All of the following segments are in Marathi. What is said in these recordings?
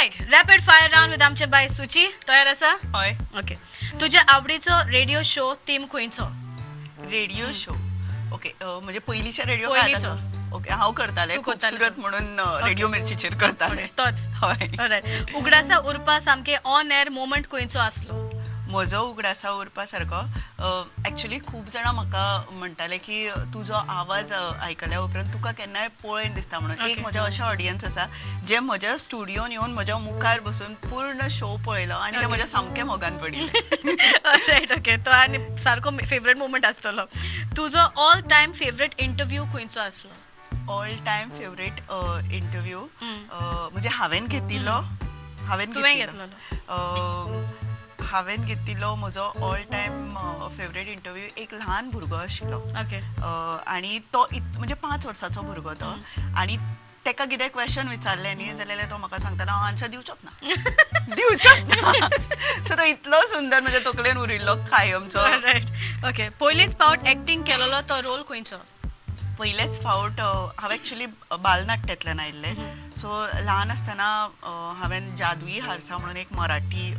Right rapid fire round with आमचे बाय सुची तयार आसा हय ओके तुज्या आवडीचो रेडिओ शो थीम खंयचो रेडिओ शो ओके म्हणजे पयलींच्या रेडिओ पयलींचो. ओके हांव करतालें तूं करतालें. खूबसूरत म्हणून रेडिओ मिर्चीचेर करतालें तोच हय राईट उगडासा उरपा सामके ऑन एअर मोमेंट खंयचो आसलो म्हजो उगडासा उरपा सारको एक्चुली खूब जाणां म्हाका म्हणटाले की तुजो आवाज आयकल्या उपरांत तुका केन्नाय पळयन दिसता म्हणून एक म्हजें अशें ऑडियन्स आसा जे म्हज्या स्टुडियोन येवन म्हज्या मुखार बसून पूर्ण शो पळयलो आनी ते म्हज्या सामकें मोगान पडिल्लें राईट ओके तो आनी सारको फेवरेट मोमेंट आसतलो तुजो ऑल टायम फेवरेट इंटरव्यू खंयचो आसलो ऑल टायम फेवरेट इंटरव्यू म्हणजे हांवें घेतिल्लो तुवें घेतलेलो हांवें घेतिल्लो म्हजो ऑल टायम फेवरेट इंटरव्यू एक ल्हान भुरगो आशिल्लो ओके आनी तो म्हणजे 5 वर्साचो भुरगो तो आनी ताका कितें क्वेश्चन विचारलें न्ही जाल्यार तो म्हाका सांगतालो हांव आन्सर दिवचोच ना सो तो इतलो सुंदर म्हज्या तकलेन उरिल्लो कायमचो राईट ओके पयलींच फावट एक्टींग केलेलो तो रोल खंयचो पयलेच फावट हांव एक्चुली बालनाट्यांतल्यान आयिल्लें सो ल्हान आसतना हांवें जादुई हारसा म्हणून एक मराठी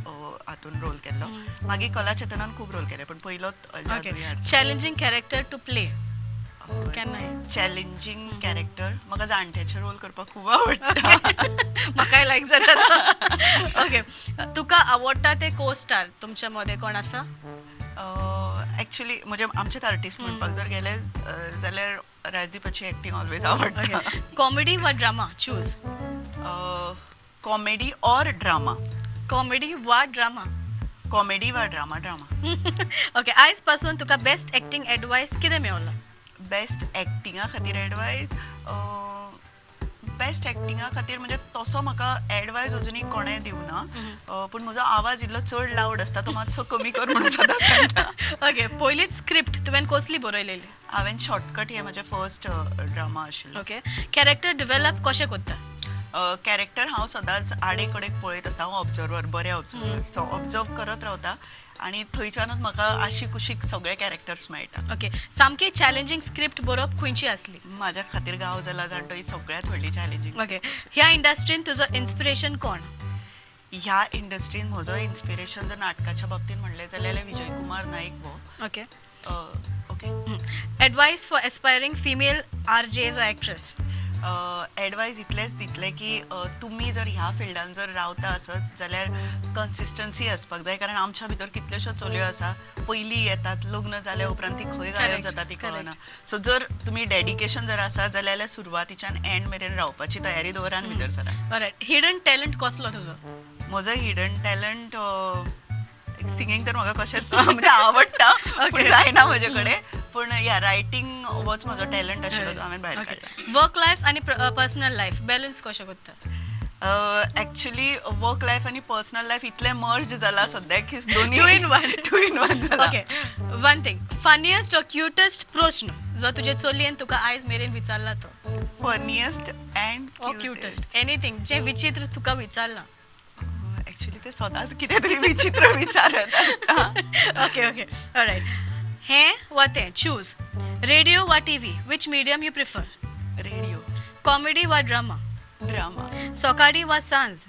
हातून रोल केल्लो मागीर कलाचेतनान खूब रोल केले पण पयलोच जादुई हारसा चॅलेंजींग कॅरेक्टर टू प्ले केन्नाय चॅलेंजींग कॅरेक्टर म्हाका जाणट्याचे रोल करपाक खूब आवडटा म्हाकाय लायक जाता ओके तुका आवडटा ते को स्टार तुमच्या मध्ये कोण आसा एक्चुली म्हणजे आमचेच आर्टिस्ट म्हणपाक जर गेले जाल्यार राजदीपाची एक्टींग ऑलवेज आवडटा कॉमेडी वा drama choose comedy or drama comedy वा ड्रामा कॉमेडी वा ड्रामा ओके आयज पासून तुका बेस्ट एक्टींग एडवायस कितें मेळ्ळो बेस्ट एक्टिंगा खातीर एडवायस बेस्ट एक्टिंगा खातीर म्हणजे तसो म्हाका एडवायस अजुनी कोणें दिवना पूण म्हजो आवाज इल्लो चड लावड आसता तो मातसो कमी कर म्हणून सदांच सांगता ओके पयलीच स्क्रिप्ट तुवें कसली बरयलेली हांवें शॉर्टकट हे म्हजें फर्स्ट ड्रामा आशिल्लो ओके कॅरेक्टर डेव्हलप कशें करता कॅरेक्टर हांव सदांच आडे कडेक पळयत आसता हांव ऑब्जर्वर बरें ऑब्जर्वर सो ऑब्जर्व करत रावता आनी थंयच्यानूच म्हाका आशी कुशीक सगळे कॅरेक्टर्स मेळटा ओके सामकी चॅलेंजींग स्क्रिप्ट बरोवप खंयची आसली म्हाज्या खातीर गांव जाला जाणटो ही सगळ्यांत व्हडली चॅलेंजींग ओके ह्या इंडस्ट्रीन तुजो इन्स्पिरेशन कोण ह्या इंडस्ट्रीन म्हजो इन्स्पिरेशन जर नाटकाच्या बाबतींत म्हणलें जाल्यार विजय कुमार नाईक हो okay okay advice for aspiring female RJs or actress advice इतलेंच दितलें की तुमी जर ह्या फिल्डान जर रावता आसत जाल्यार कन्सिस्टन्सी आसपाक जाय कारण आमच्या भितर कितल्योश्योच चलयो आसा पयलीं येतात लग्न जाल्या उपरांत ती खंय गायब जाता ती कळना सो जर तुमी डेडिकेशन जर आसा जाल्यार सुरवातीच्यान एंड मेरेन रावपाची तयारी दवरा आनी भितर सरा रायट हिडन टॅलंट कसलो तुजो म्हजो हिडन टॅलंट सिंगींग तर म्हाका कशेंच म्हणजे आवडटा पूण जायना म्हजे कडेन पूण या रायटींग होच म्हजो टॅलंट आशिल्लो जो हांवें भायर काडला वर्क लायफ आनी पर्सनल लायफ बॅलन्स कशें करता एक्चुली वर्क लायफ आनी पर्सनल लायफ इतलें मर्ज जाला सद्याक की टू इन वन जाला okay one thing funniest or क्युटेस्ट प्रश्न जो तुजे चलयेन तुका आयज मेरेन विचारला तो फनीएस्ट अँड क्युटेस्ट एनीथिंग जे विचित्र तुका विचारला एक्चुली ते सदांच कितें तरी विचित्र विचारत आसता ओके ओके ऑलराइट हें वा तें चूज रेडिओ वा TV which medium you prefer radio comedy वा ड्रामा ड्रामा सकाळी वा सांज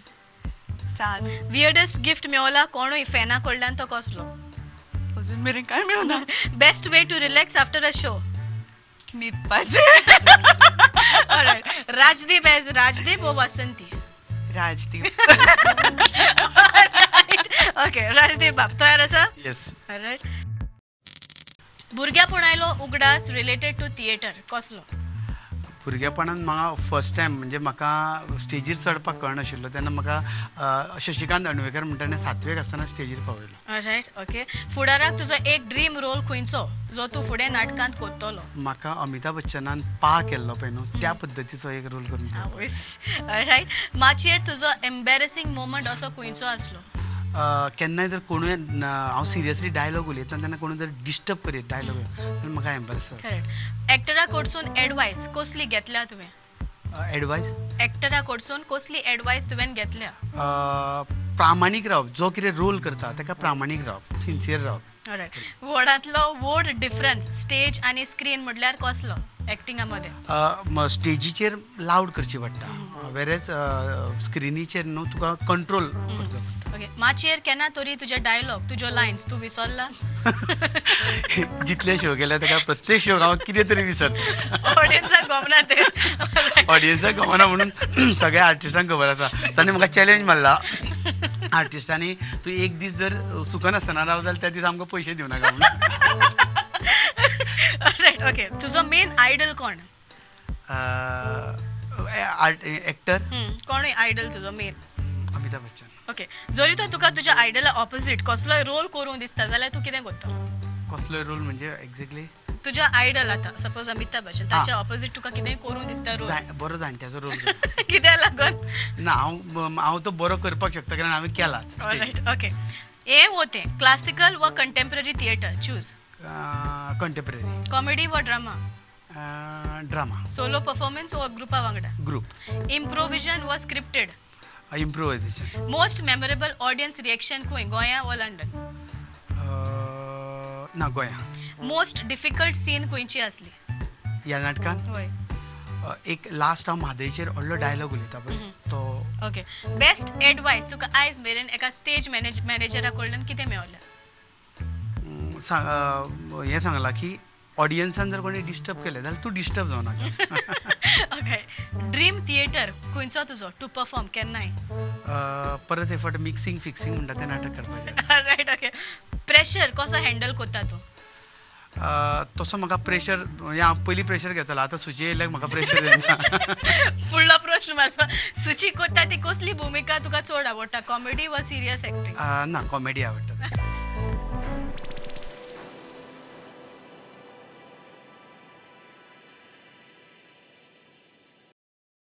सांज वियर्डेस्ट गिफ्ट मेळला कोणूय फॅना कडल्यान तो कसलो अजून मेरेन काय मेळना best way to relax after a show न्हिदपाचें ऑलराइट राजदीप एज राजदीप ओ वासंती राजदीप ओके राजदीप बाब तयार आसा येस ऑलराइट भुरग्यापणायलो उगडास रिलेटेड टू थिएटर कसलो भुरगेपणान म्हाका फर्स्ट टायम म्हणजे म्हाका स्टेजीर चडपाक कळनाशिल्लो तेन्ना म्हाका शशिकांत अणवेकर म्हणटा 7वेक आसतना स्टेजीर पावयलो ऑलराइट ओके फुडाराक तुजो एक ड्रीम रोल खंयचो जो तूं फुडें नाटकांत कोत्तलो म्हाका अमिताभ बच्चनान पा केल्लो पळय न्हू त्या पद्दतीचो एक रोल करून दिलो. ऑलराइट माचयेर तुजो एम्बॅरेसींग मोमेंट असो खंयचो आसलो केन्नाय जर कोणूय हांव सिरियसली डायलॉग उलयता तेन्ना कोणूय जर डिस्टर्ब करीत डायलॉग जाल्यार म्हाका एम्बॅरेस जाता. करेक्ट एक्टरा कडसून एडवायस कसली घेतल्या तुवें एडवायस एक्टरा कडसून कसली एडवायस तुवें घेतल्या प्रामाणीक रावप जो कितें रोल करता ताका प्रामाणीक रावप सिन्सियर रावप ऑलराइट वडांतलो व्हड डिफरन्स स्टेज आनी स्क्रीन म्हटल्यार कसलो एक्टिंगामध्ये स्टेजीचेर लावड करची पडटा वेरेज स्क्रिनीचेर न्हू तुका कंट्रोल करचो पडटा ओके माचयेर केन्ना तरी तुजे डायलॉग तुज्यो लायन्स तूं विसरला जितले शो केले तेका प्रत्येक शो हांव कितें तरी विसरता ऑडियन्साक गमना ते ऑडियन्साक गमना म्हणून सगळ्या आर्टिस्टांक खबर आसा ताणें म्हाका चॅलेंज मारला आर्टिस्टांनी तूं एक दीस जर सुकनासतना राव जाल्यार त्या दीस आमकां पयशे दिवं नाका म्हणून रायट ओके तुजो मेन आयडल कोण एक्टर कोण आयडल तुजो मेन अमिताभ बच्चन ओके जरी तर तुका तुज्या आयडला ऑपोजीट कसलोय रोल करूं दिसता जाल्यार तूं कितें करता कसलोय रोल म्हणजे एक्झॅक्टली तुज्या आयडल आतां सपोज अमिताभ बच्चन ताच्या ऑपोजीट तुका कितें करूं दिसता रोल बरो जाणट्याचो रोल कित्याक लागून ना हांव तो बरो करपाक शकता कारण हांवें केलाच रायट ओके हे होते क्लासिकल वा contemporary theatre choose contemporary comedy वा ड्रामा ड्रामा सोलो परफॉर्मन्स वा ग्रुपा वांगडा ग्रुप इम्प्रोविजन वा scripted improvisation most memorable audience reaction खंय गोंया वा लंडन ना गोंया मोस्ट डिफिकल्ट सीन खंयची आसली ह्या नाटकान होय एक लास्ट हांव म्हादयचेर व्हडलो डायलॉग उलयता पळय तो ओके बेस्ट एडवायस तुका आयज मेरेन एका स्टेज मॅनेजरा कडल्यान कितें मेळ्ळें हें सांगलां की ऑडियन्सान जर कोणी डिस्टर्ब केलें जाल्यार तूं डिस्टर्ब जावं नाका ओके ड्रीम थिएटर खंयचो तुजो टू परफॉर्म केन्नाय परत एफट मिक्सिंग फिक्सिंग म्हणटा तें नाटक करपाचें रायट ओके प्रेशर कसो हँडल करता तूं तसो म्हाका प्रेशर म्हणजे हांव पयलीं प्रेशर घेतालो आतां सुची येयल्याक म्हाका प्रेशर येना फुडलो प्रश्न म्हाजो सुची कोता ती कसली भुमिका तुका चड आवडटा कॉमेडी वा सिरियस एक्टिंग ना कॉमेडी आवडटा